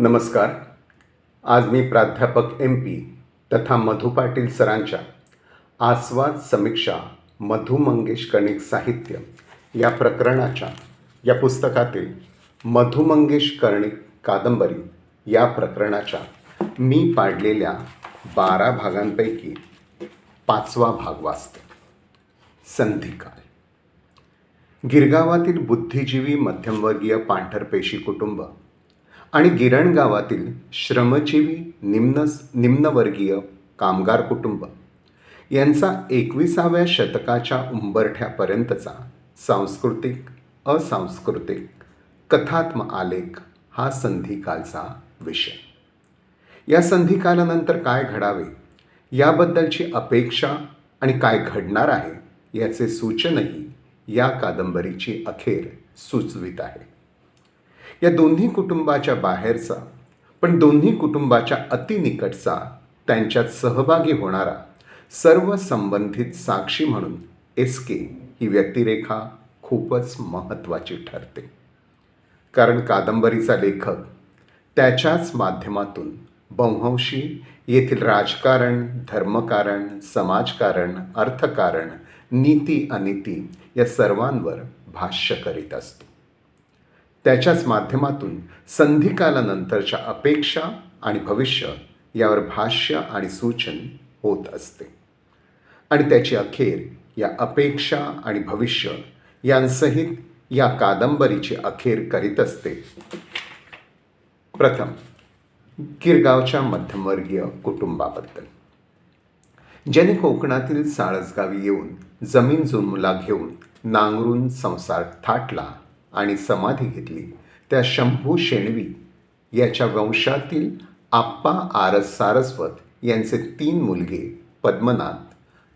नमस्कार. आज मी प्राध्यापक MP तथा मधु पाटील सरांच्या आस्वाद समीक्षा मधु मंगेश कर्णिक साहित्य या पुस्तकातील मधु मंगेश कर्णिक कादंबरी या प्रकरणाच्या मी पाडलेल्या 12 भागांपैकी 5वा भाग वाचते. संधिकाल. गिरगावातील बुद्धिजीवी मध्यमवर्गीय पांढरपेशी कुटुंब आणि गिरण गावातील श्रमजीवी निम्नवर्गीय कामगार कुटुंब यांचा 21व्या शतकाच्या उंबरठ्यापर्यंतचा सांस्कृतिक असांस्कृतिक कथात्म आलेख हा संधिकालचा विषय. या संधिकालानंतर काय घडावे याबद्दलची अपेक्षा आणि काय घडणार आहे याचे सूचनही या कादंबरीची अखेर सुचवित आहे. या दोन्ही कुटुंबाच्या बाहेरचा पण दोन्ही कुटुंबाच्या अतिनिकटचा त्यांच्यात सहभागी होणारा सर्व संबंधित साक्षी म्हणून SK ही व्यक्तिरेखा खूपच महत्त्वाची ठरते. कारण कादंबरीचा लेखक त्याच्याच माध्यमातून बव्हंशी येथील राजकारण, धर्मकारण, समाजकारण, अर्थकारण, नीती अनीती या सर्वांवर भाष्य करीत असतो. त्याच्याच माध्यमातून संधिकालानंतरच्या अपेक्षा आणि भविष्य यावर भाष्य आणि सूचन होत असते आणि त्याची अखेर या अपेक्षा आणि भविष्य यांसहित या कादंबरीची अखेर करीत असते. प्रथम गिरगावच्या मध्यमवर्गीय कुटुंबाबद्दल. ज्याने कोकणातील साळसगावी येऊन जमीन जुमला घेऊन नांगरून संसार थाटला आणि समाधी घेतली त्या शंभू शेणवी याच्या वंशातील आप्पा आरस सारस्वत यांचे 3 मुलगे पद्मनाथ,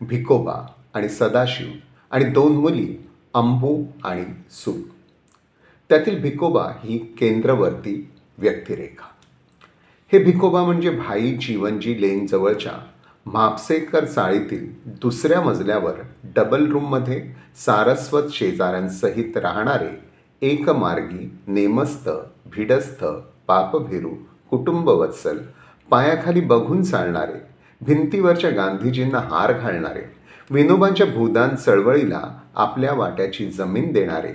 भिकोबा आणि सदाशिव आणि 2 मुली अंबू आणि सू. त्यातील भिकोबा ही केंद्रवर्ती व्यक्तिरेखा. हे भिकोबा म्हणजे भाई जीवनजी लेन जवळच्या म्हापसेकर चाळीतील दुसऱ्या मजल्यावर डबल रूममध्ये सारस्वत शेजाऱ्यांसहित राहणारे एकमार्गी, नेमस्थ, भिडस्थ, पापभिरू, कुटुंबवत्सल, पायाखाली बघून चालणारे, भिंतीवरच्या गांधीजींना हार घालणारे, विनोबांच्या भूदान चळवळीला आपल्या वाट्याची जमीन देणारे,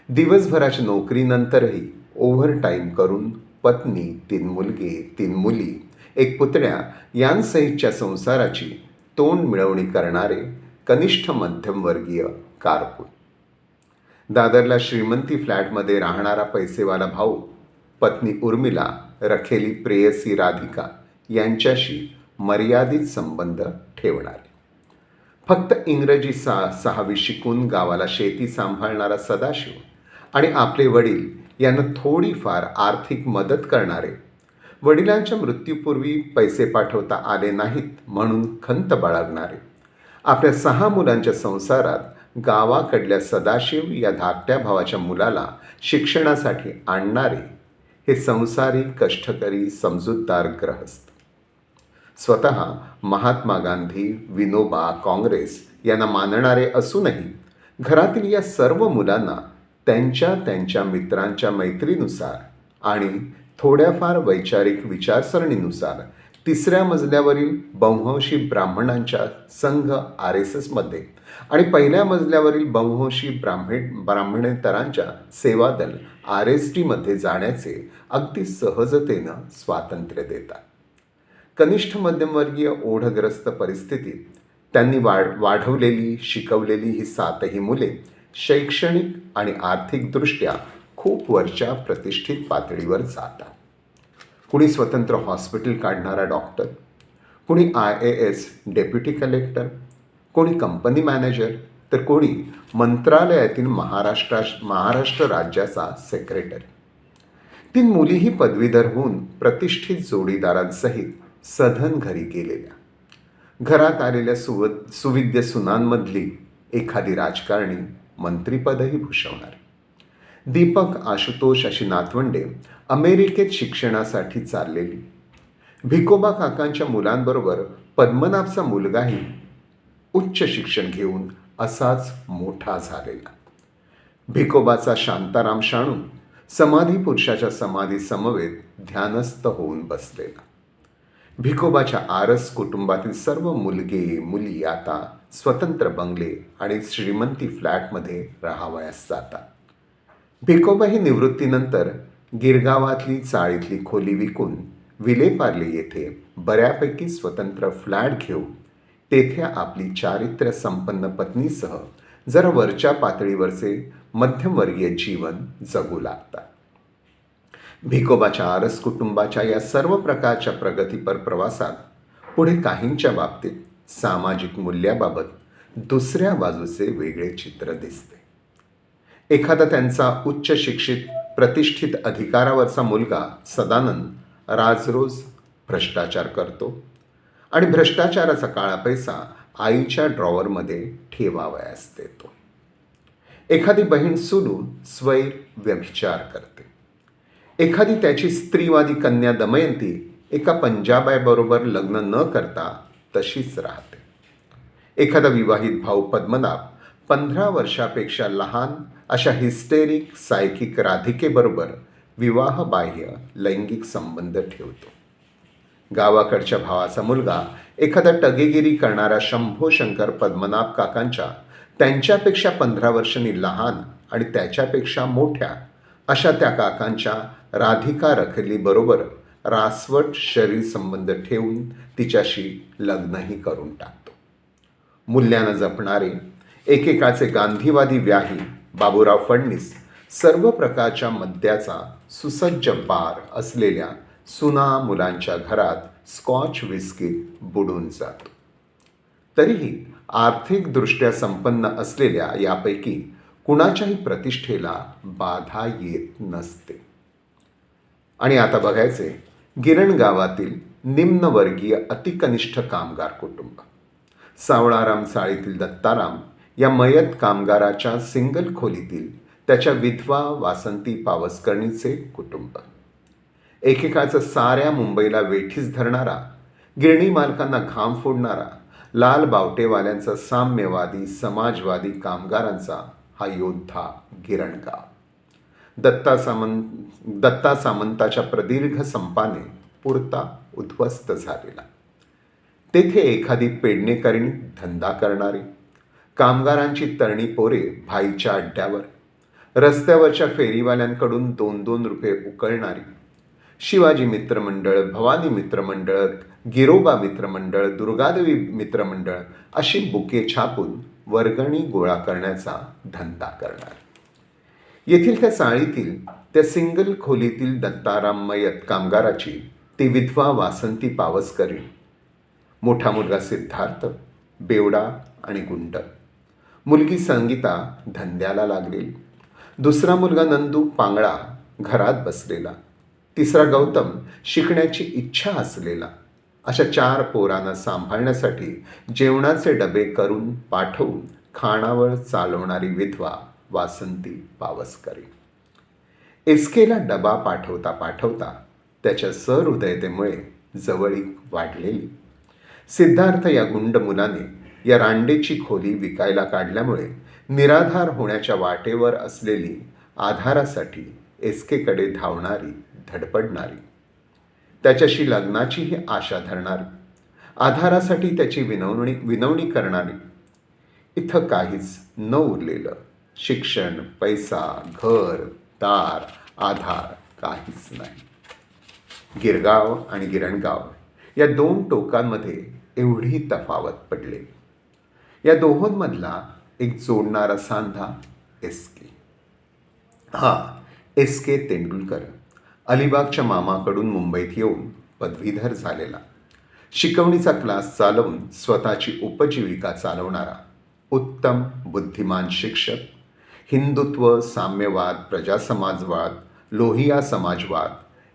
दिवसभराच्या नोकरीनंतरही ओव्हरटाईम करून पत्नी, 3 मुलगे, 3 मुली, 1 पुतण्या यांसहितच्या संसाराची तोंड मिळवणी करणारे कनिष्ठ मध्यमवर्गीय कारकून. दादरला श्रीमंती फ्लॅटमध्ये राहणारा पैसेवाला भाऊ, पत्नी उर्मिला, रखेली प्रेयसी राधिका यांच्याशी मर्यादित संबंध ठेवणारे, फक्त इंग्रजी 6वी शिकून गावाला शेती सांभाळणारा सदाशिव आणि आपले वडील यांना थोडीफार आर्थिक मदत करणारे, वडिलांच्या मृत्यूपूर्वी पैसे पाठवता आले नाहीत म्हणून खंत बाळगणारे, आपल्या 6 मुलांच्या संसारात गावाकडल्या सदाशिव या धाकट्या भावाच्या मुलाला शिक्षणासाठी आणणारे हे संसारी, कष्टकरी, समजूतदार ग्रहस्थ. स्वतः महात्मा गांधी, विनोबा, काँग्रेस यांना मानणारे असूनही घरातील या सर्व मुलांना त्यांच्या मित्रांच्या मैत्रीनुसार आणि थोड्याफार वैचारिक विचारसरणीनुसार 3ऱ्या मजल्यावरील बव्हंशी ब्राह्मणांच्या संघ RSSमध्ये आणि 1ल्या मजल्यावरील बव्हंशी ब्राह्मणेतरांच्या सेवादल RSTमध्ये जाण्याचे अगदी सहजतेनं स्वातंत्र्य देतात. कनिष्ठ मध्यमवर्गीय ओढग्रस्त परिस्थितीत त्यांनी वाढवलेली, शिकवलेली ही 7ही मुले शैक्षणिक आणि आर्थिकदृष्ट्या खूप वरच्या प्रतिष्ठित पातळीवर जातात. कुणी स्वतंत्र हॉस्पिटल काढणारा डॉक्टर, कुणी IAS डेप्युटी कलेक्टर, कोणी कंपनी मॅनेजर, तर कोणी मंत्रालयातील महाराष्ट्र राज्याचा सेक्रेटरी. 3 मुलीही पदवीधर होऊन प्रतिष्ठित जोडीदारांसहित सधन घरी गेलेल्या, घरात आलेल्या सुविद्य सुनांमधली एखादी राजकारणी मंत्रीपदही भूषवणारी. दीपक, आशुतोष अशी नातवंडे अमेरिकेत शिक्षणासाठी चाललेली. भिकोबा काकांच्या मुलांबरोबर पद्मनाभचा मुलगाही उच्च शिक्षण घेऊन असाच मोठा झालेला. भिकोबाचा शांताराम शाणू समाधी पुरुषाच्या समाधी समवेत ध्यानस्थ होऊन बसलेला. भिकोबाच्या आरस कुटुंबातील सर्व मुलगे मुली आता स्वतंत्र बंगले आणि श्रीमंती फ्लॅटमध्ये राहावयास जातात. भिकोबाही निवृत्तीनंतर गिरगावातली चाळीतली खोली विकून विलेपार्ले येथे बऱ्यापैकी स्वतंत्र फ्लॅट घेऊन तेथे आपली चारित्र्य संपन्न पत्नीसह जरा वरच्या पातळीवरचे मध्यमवर्गीय जीवन जगू लागतात. भिकोबाच्या आरस कुटुंबाच्या या सर्व प्रकारच्या प्रगतीपर प्रवासात पुढे काहींच्या बाबतीत सामाजिक मूल्याबाबत दुसऱ्या बाजूचे वेगळे चित्र दिसते. एखादा त्यांचा उच्च शिक्षित प्रतिष्ठित अधिकारावरचा मुलगा सदानंद राजरोज भ्रष्टाचार करतो आणि भ्रष्टाचाराचा काळा पैसा आईच्या ड्रॉवरमध्ये ठेवावयास देतो. एखादी बहीण सुलू स्वैर व्यभिचार करते. एखादी त्याची स्त्रीवादी कन्या दमयंती एका पंजाबाईबरोबर लग्न न करता तशीच राहते. एखादा विवाहित भाऊ पद्मनाभ 15 वर्षापेक्षा लहान अशा हिस्टेरिक सायकिक राधिकेबरोबर विवाहबाह्य लैंगिक संबंध ठेवतो. गावाकडच्या भावाचा मुलगा एखादा टगेगिरी करणाऱ्या शंभो शंकर पद्मनाभ काकांच्या त्यांच्यापेक्षा 15 वर्षांनी लहान आणि त्याच्यापेक्षा मोठ्या अशा त्या काकांच्या राधिका रखलीबरोबर रासवट शरीर संबंध ठेवून तिच्याशी लग्नही करून टाकतो. मूल्यानं जपणारे एकेकाचे गांधीवादी व्याही बाबूराव फडणीस सर्व प्रकारच्या मद्याचा सुसज्ज बार असलेल्या सुना मुलांच्या घरात स्कॉच विस्कीत बुडून जातो. तरीही आर्थिकदृष्ट्या संपन्न असलेल्या यापैकी कुणाच्याही प्रतिष्ठेला बाधा येत नसते. आणि आता बघायचे गिरण गावातील निम्नवर्गीय अतिकनिष्ठ कामगार कुटुंब. सावळाराम चाळीतील दत्ताराम या मयत कामगाराच्या सिंगल खोलीतील त्याच्या विधवा वासंती पावसकर्णीचे कुटुंब. एकेकाचं साऱ्या मुंबईला वेठीस धरणारा, गिरणी मालकांना घाम फोडणारा, लाल बावटेवाल्यांचा साम्यवादी समाजवादी कामगारांचा हा योद्धा गिरणगाव. दत्ता सामंताच्या प्रदीर्घ संपाने पुरता उद्ध्वस्त झालेला. तेथे एखादी पेडणेकरणी धंदा करणारी, कामगारांची तरणी पोरे भाईच्या अड्ड्यावर, रस्त्यावरच्या फेरीवाल्यांकडून 2-2 रुपये उकळणारी, शिवाजी मित्रमंडळ, भवानी मित्रमंडळ, गिरोबा मित्रमंडळ, दुर्गादेवी मित्रमंडळ अशी बुके छापून वर्गणी गोळा करण्याचा धंदा करणार. येथील त्या चाळीतील त्या सिंगल खोलीतील दत्ताराम मयत कामगाराची ती विधवा वासंती पावसकरी, मोठा मुलगा सिद्धार्थ बेवडा आणि गुंड, मुलगी संगीता धंद्याला लागलेली, दुसरा मुलगा नंदू पांगळा घरात बसलेला, तिसरा गौतम शिकण्याची इच्छा असलेला, अशा 4 पोरांना सांभाळण्यासाठी जेवणाचे डबे करून पाठवून खाणावळ चालवणारी विधवा वासंती पावसकरी. एसकेला डबा पाठवता पाठवता त्याच्या सहृदयतेमुळे जवळीक वाढलेली. सिद्धार्थ या गुंड मुलाने या रांडेची खोली विकायला काढल्यामुळे निराधार होण्याच्या वाटेवर असलेली आधारासाठी एसकेकडे धावणारी, धडपडणारी, त्याच्याशी लग्नाचीही आशा धरणारी, आधारासाठी त्याची विनवणी करणारी, इथं काहीच न उरलेलं शिक्षण, पैसा, घर, दार, आधार काहीच नाही. गिरगाव आणि गिरणगाव या 2 टोकांमध्ये एवढी तफावत पडली. या दोहोंमधला एक जोडणारा सांधा एसके. एसके तेंडुलकर अलिबागच्या मामाकडून मुंबईत येऊन पदवीधर झालेला, शिकवणीचा क्लास चालवून स्वतःची उपजीविका चालवणारा उत्तम बुद्धिमान शिक्षक, हिंदुत्व, साम्यवाद, प्रजासमाजवाद, लोहिया समाजवाद,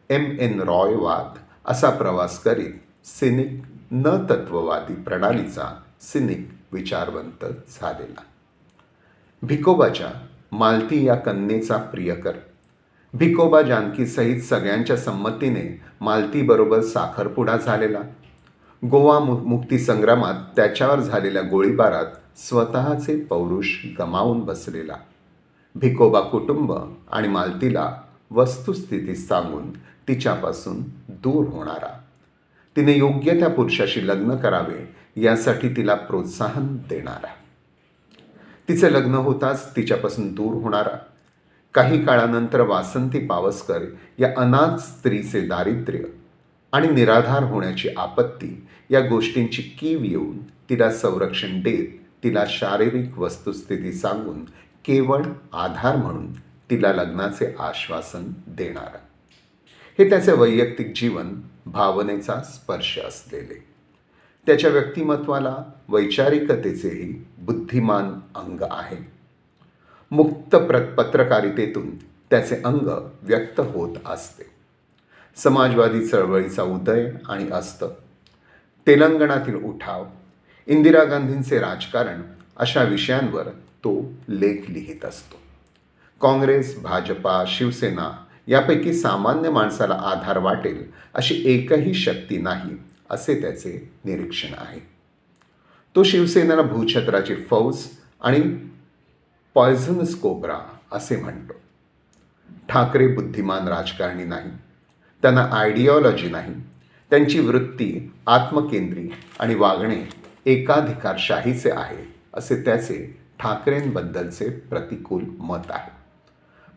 M.N. रॉयवाद असा प्रवास करीत सिनिक न तत्ववादी प्रणालीचा सिनिक विचारवंत झालेला. भिकोबाच्या मालती या कन्येचा प्रियकर, भिकोबा जानकीसहित सगळ्यांच्या संमतीने मालतीबरोबर साखरपुडा झालेला, गोवा मुक्तीसंग्रामात त्याच्यावर झालेल्या गोळीबारात स्वतःचे पौरुष गमावून बसलेला, भिकोबा कुटुंब आणि मालतीला वस्तुस्थिती सांगून तिच्यापासून दूर होणारा, तिने योग्य त्या पुरुषाशी लग्न करावे यासाठी तिला प्रोत्साहन देणारा, तिचे लग्न होताच तिच्यापासून दूर होणारा, काही काळानंतर वासंती पावसकर या अनाथ स्त्रीचे दारिद्र्य आणि निराधार होण्याची आपत्ती या गोष्टींची कीव येऊन तिला संरक्षण देत तिला शारीरिक वस्तुस्थिती सांगून केवळ आधार म्हणून तिला लग्नाचे आश्वासन देणारा, हे त्याचे वैयक्तिक जीवन भावनेचा स्पर्श असलेले, त्याच्या व्यक्तिमत्वाला वैचारिकतेचेही बुद्धिमान अंग आहे. मुक्त पत्रकारितेतून त्याचे अंग व्यक्त होत असते. समाजवादी चळवळीचा उदय आणि अस्त, तेलंगणातील उठाव, इंदिरा गांधींचे राजकारण अशा विषयांवर तो लेख लिहित असतो. काँग्रेस, भाजपा, शिवसेना यापैकी सामान्य माणसाला आधार वाटेल अशी एकही शक्ती नाही असे त्याचे निरीक्षण आहे. तो शिवसेनेला भूछत्राची फौज आणि पॉयझनस कोब्रा असे म्हणतो. ठाकरे बुद्धिमान राजकारणी नाही, त्यांना आयडिओलॉजी नाही, त्यांची वृत्ती आत्मकेंद्री आणि वागणे एकाधिकारशाहीचे आहे असे त्याचे ठाकरेंबद्दलचे प्रतिकूल मत आहे.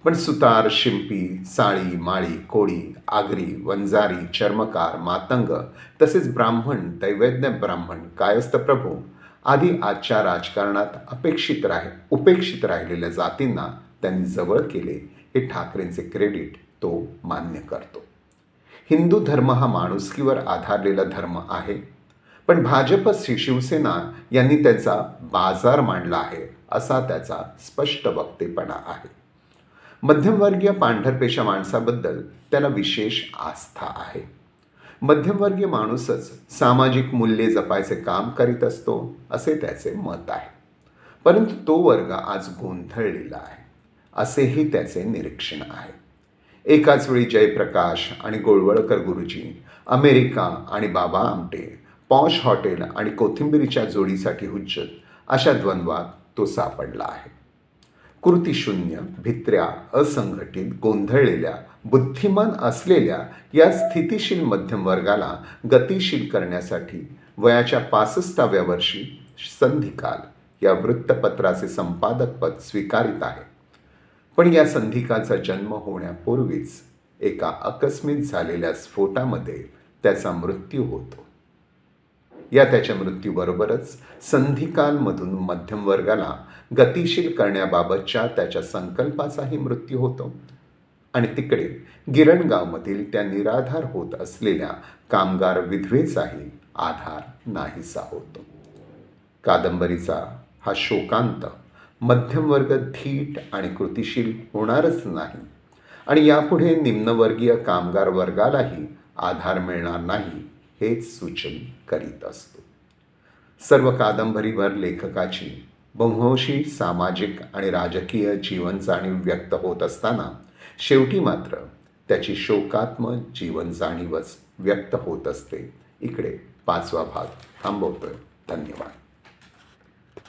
पण सुतार, शिंपी, साळी, माळी, कोळी, आगरी, वंजारी, चर्मकार, मातंग तसेच ब्राह्मण, दैवज्ञ ब्राह्मण, कायस्थ प्रभू आदी आजच्या राजकारणात उपेक्षित राहिलेल्या जातींना त्यांनी जवळ केले हे ठाकरेंचे क्रेडिट तो मान्य करतो. हिंदू धर्म हा माणुसकीवर आधारलेला धर्म आहे, पण भाजप शिवसेना यांनी त्याचा बाजार मांडला आहे असा त्याचा स्पष्ट वक्तेपणा आहे. मध्यमवर्गीय पांढरपेशा माणसाबद्दल त्याला विशेष आस्था आहे. मध्यमवर्गीय माणूसच सामाजिक मूल्ये जपायचे काम करीत असतो असे त्याचे मत आहे. परंतु तो वर्ग आज गोंधळलेला आहे असेही त्याचे निरीक्षण आहे. एकाच वेळी जयप्रकाश आणि गोळवळकर गुरुजी, अमेरिका आणि बाबा आमटे, पॉश हॉटेल आणि कोथिंबिरीच्या जोडीसाठी हुज्जत अशा द्वंद्वात तो सापडला आहे. कृतीशून्य, भित्र्या, असंघटित, गोंधळलेल्या, बुद्धिमान असलेल्या या स्थितिशील मध्यम वर्गाला गतिशील करण्यासाठी वयाच्या 65व्या वर्षी संधिकाल या वृत्तपत्राचे संपादकपद स्वीकारित आहे. पण या संधिकालचा जन्म होण्यापूर्वीच एका आकस्मिक झालेल्या स्फोटामध्ये त्याचा मृत्यू होतो. या त्याच्या मृत्यूबरोबरच संधिकालमधून मध्यम वर्गाला गतिशील करण्याबाबतच्या त्याच्या संकल्पाचाही मृत्यू होतो आणि तिकडे गिरणगावमधील त्या निराधार होत असलेल्या कामगार विधवेचाही आधार नाहीसा होतो. कादंबरीचा हा शोकांत मध्यमवर्ग धीट आणि कृतिशील होणारच नाही आणि यापुढे निम्नवर्गीय कामगार वर्गालाही आधार मिळणार नाही हेच सूचन करीत असतो. सर्व कादंबरीवर लेखकाची बहुंशी सामाजिक आणि राजकीय जीवन जाणीव व्यक्त होत असताना शेवटी मात्र त्याची शोकात्मक जीवन जाणीवच व्यक्त होत असते. इकडे 5वा भाग थांबवतोय. धन्यवाद.